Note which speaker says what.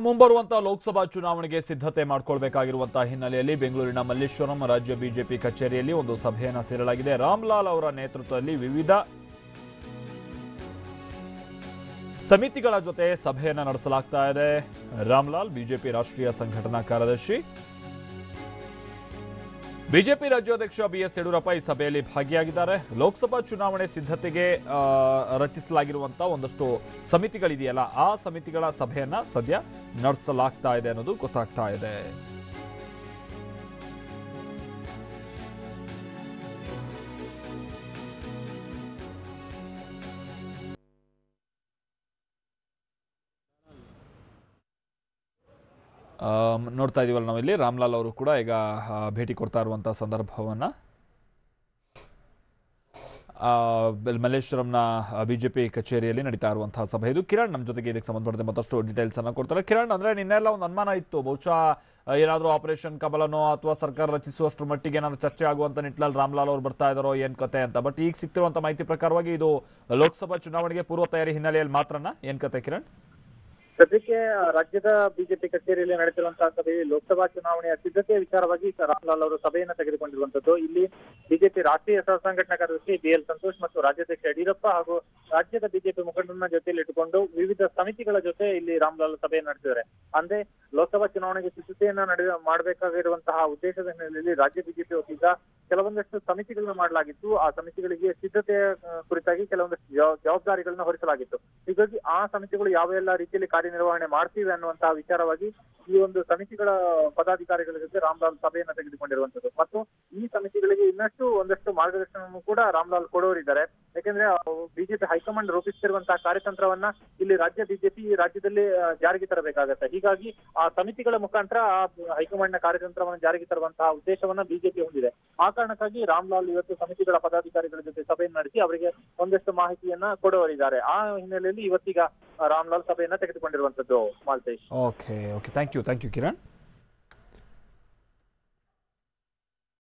Speaker 1: ಮುಂಬರುವಂತಹ ಲೋಕಸಭಾ ಚುನಾವಣೆಗೆ ಸಿದ್ಧತೆ ಮಾಡಿಕೊಳ್ಳಬೇಕಾಗಿರುವಂತಹ ಹಿನ್ನೆಲೆಯಲ್ಲಿ ಬೆಂಗಳೂರಿನ ಮಲ್ಲೇಶ್ವರಂ ರಾಜ್ಯ ಬಿಜೆಪಿ ಕಚೇರಿಯಲ್ಲಿ ಒಂದು ಸಭೆಯನ್ನು ಸೇರಲಾಗಿದೆ. ರಾಮ್ಲಾಲ್ ಅವರ ನೇತೃತ್ವದಲ್ಲಿ ವಿವಿಧ ಸಮಿತಿಗಳ ಜೊತೆ ಸಭೆಯನ್ನು ನಡೆಸಲಾಗ್ತಾ ಇದೆ. ರಾಮ್ಲಾಲ್ ಬಿಜೆಪಿ ರಾಷ್ಟ್ರೀಯ ಸಂಘಟನಾ ಕಾರ್ಯದರ್ಶಿ, ಬಿಜೆಪಿ ರಾಜ್ಯಾಧ್ಯಕ್ಷ ಬಿಎಸ್ ಯಡಿಯೂರಪ್ಪ ಈ ಸಭೆಯಲ್ಲಿ ಭಾಗಿಯಾಗಿದ್ದಾರೆ. ಲೋಕಸಭಾ ಚುನಾವಣೆ ಸಿದ್ಧತೆಗೆ ರಚಿಸಲಾಗಿರುವಂತಹ ಒಂದಷ್ಟು ಸಮಿತಿಗಳಿದೆಯಲ್ಲ, ಆ ಸಮಿತಿಗಳ ಸಭೆಯನ್ನ ಸದ್ಯ ನಡೆಸಲಾಗ್ತಾ ಇದೆ ಅನ್ನೋದು ಗೊತ್ತಾಗ್ತಾ ಇದೆ. ನೋಡ್ತಾ ಇದೀವಲ್ಲ ನಾವಿಲ್ಲಿ, ರಾಮ್ಲಾಲ್ ಅವರು ಕೂಡ ಈಗ ಭೇಟಿ ಕೊಡ್ತಾ ಇರುವಂತಹ ಸಂದರ್ಭವನ್ನ ಮಲ್ಲೇಶ್ವರಂನ ಬಿಜೆಪಿ ಕಚೇರಿಯಲ್ಲಿ ನಡೀತಾ ಇರುವಂತಹ ಸಭೆ ಇದು. ಕಿರಣ್ ನಮ್ಮ ಜೊತೆಗೆ ಇದಕ್ಕೆ ಸಂಬಂಧಪಟ್ಟಂತೆ ಮತ್ತಷ್ಟು ಡೀಟೇಲ್ಸ್ ಅನ್ನ ಕೊಡ್ತಾರೆ. ಕಿರಣ್, ಅಂದ್ರೆ ನಿನ್ನೆಲ್ಲ ಒಂದು ಅನುಮಾನ ಇತ್ತು, ಬಹುಶಃ ಏನಾದರೂ ಆಪರೇಷನ್ ಕಮಲನೋ ಅಥವಾ ಸರ್ಕಾರ ರಚಿಸುವಷ್ಟರ ಮಟ್ಟಿಗೆ ಏನಾದ್ರು ಚರ್ಚೆ ಆಗುವಂತ ನಿಟ್ಟಿನಲ್ಲಿ ರಾಮ್ಲಾಲ್ ಅವರು ಬರ್ತಾ ಇದ್ದಾರೋ ಏನ್ ಕತೆ ಅಂತ. ಬಟ್ ಈಗ ಸಿಗ್ತಿರುವಂತ ಮಾಹಿತಿ ಪ್ರಕಾರವಾಗಿ ಇದು ಲೋಕಸಭಾ ಚುನಾವಣೆಗೆ ಪೂರ್ವ ತಯಾರಿ ಹಿನ್ನೆಲೆಯಲ್ಲಿ ಮಾತ್ರನಾ, ಏನ್ ಕತೆ ಕಿರಣ್?
Speaker 2: ಸದ್ಯಕ್ಕೆ ರಾಜ್ಯದ ಬಿಜೆಪಿ ಕಚೇರಿಯಲ್ಲಿ ನಡೆದಿರುವಂತಹ ಸಭೆಯಲ್ಲಿ ಲೋಕಸಭಾ ಚುನಾವಣೆಯ ಸಿದ್ಧತೆಯ ವಿಚಾರವಾಗಿ ರಾಮ್ಲಾಲ್ ಅವರು ಸಭೆಯನ್ನು ತೆಗೆದುಕೊಂಡಿರುವಂತದ್ದು. ಇಲ್ಲಿ ಬಿಜೆಪಿ ರಾಷ್ಟ್ರೀಯ ಸಹ ಸಂಘಟನಾ ಕಾರ್ಯದರ್ಶಿ ಬಿಎಲ್ ಸಂತೋಷ್ ಮತ್ತು ರಾಜ್ಯಾಧ್ಯಕ್ಷ ಯಡಿಯೂರಪ್ಪ ಹಾಗೂ ರಾಜ್ಯದ ಬಿಜೆಪಿ ಮುಖಂಡರನ್ನ ಜೊತೆಯಲ್ಲಿ ಇಟ್ಟುಕೊಂಡು ವಿವಿಧ ಸಮಿತಿಗಳ ಜೊತೆ ಇಲ್ಲಿ ರಾಮ್ಲಾಲ್ ಸಭೆಯನ್ನು ನಡೆಸಿದ್ದಾರೆ. ಅಂದ್ರೆ ಲೋಕಸಭಾ ಚುನಾವಣೆಗೆ ಸಿದ್ಧತೆಯನ್ನ ಮಾಡಬೇಕಾಗಿರುವಂತಹ ಉದ್ದೇಶದ ಹಿನ್ನೆಲೆಯಲ್ಲಿ ರಾಜ್ಯ ಬಿಜೆಪಿ ವತಿಯಿಂದ ಕೆಲವೊಂದಷ್ಟು ಸಮಿತಿಗಳನ್ನ ಮಾಡಲಾಗಿತ್ತು. ಆ ಸಮಿತಿಗಳಿಗೆ ಸಿದ್ಧತೆಯ ಕುರಿತಾಗಿ ಕೆಲವೊಂದಷ್ಟು ಜವಾಬ್ದಾರಿಗಳನ್ನ ಹೊರಿಸಲಾಗಿತ್ತು. ಹೀಗಾಗಿ ಆ ಸಮಿತಿಗಳು ಯಾವ ಎಲ್ಲ ರೀತಿಯಲ್ಲಿ ಕಾರ್ಯನಿರ್ವಹಣೆ ಮಾಡ್ತೀವಿ ಅನ್ನುವಂತಹ ವಿಚಾರವಾಗಿ ಈ ಒಂದು ಸಮಿತಿಗಳ ಪದಾಧಿಕಾರಿಗಳ ಜೊತೆ ರಾಮ್ಲಾಲ್ ಸಭೆಯನ್ನ ತೆಗೆದುಕೊಂಡಿರುವಂತದ್ದು. ಮತ್ತು ಈ ಸಮಿತಿಗಳಿಗೆ ಒಂದಷ್ಟು ಮಾರ್ಗದರ್ಶನವನ್ನು ಕೂಡ ರಾಮ್ಲಾಲ್ ಕೊಡೋರಿದ್ದಾರೆ. ಯಾಕೆಂದ್ರೆ ಬಿಜೆಪಿ ಹೈಕಮಾಂಡ್ ರೂಪಿಸುತ್ತಿರುವಂತಹ ಕಾರ್ಯತಂತ್ರವನ್ನ ಇಲ್ಲಿ ರಾಜ್ಯ ಬಿಜೆಪಿ ರಾಜ್ಯದಲ್ಲಿ ಜಾರಿಗೆ ತರಬೇಕಾಗತ್ತೆ. ಹೀಗಾಗಿ ಆ ಸಮಿತಿಗಳ ಮುಖಾಂತರ ಆ ಹೈಕಮಾಂಡ್ ನ ಕಾರ್ಯತಂತ್ರವನ್ನು ಜಾರಿಗೆ ತರುವಂತಹ ಉದ್ದೇಶವನ್ನ ಬಿಜೆಪಿ ಹೊಂದಿದೆ. ಆ ಕಾರಣಕ್ಕಾಗಿ ರಾಮ್ಲಾಲ್ ಇವತ್ತು ಸಮಿತಿಗಳ ಪದಾಧಿಕಾರಿಗಳ ಜೊತೆ ಸಭೆಯನ್ನು ನಡೆಸಿ ಅವರಿಗೆ ಒಂದಷ್ಟು ಮಾಹಿತಿಯನ್ನ ಕೊಡುವರಿದ್ದಾರೆ. ಆ ಹಿನ್ನೆಲೆಯಲ್ಲಿ ಇವತ್ತೀಗ ರಾಮ್ಲಾಲ್ ಸಭೆಯನ್ನ ತೆಗೆದುಕೊಂಡಿರುವಂತದ್ದು. Maltesh.
Speaker 1: Okay, thank you Kiran.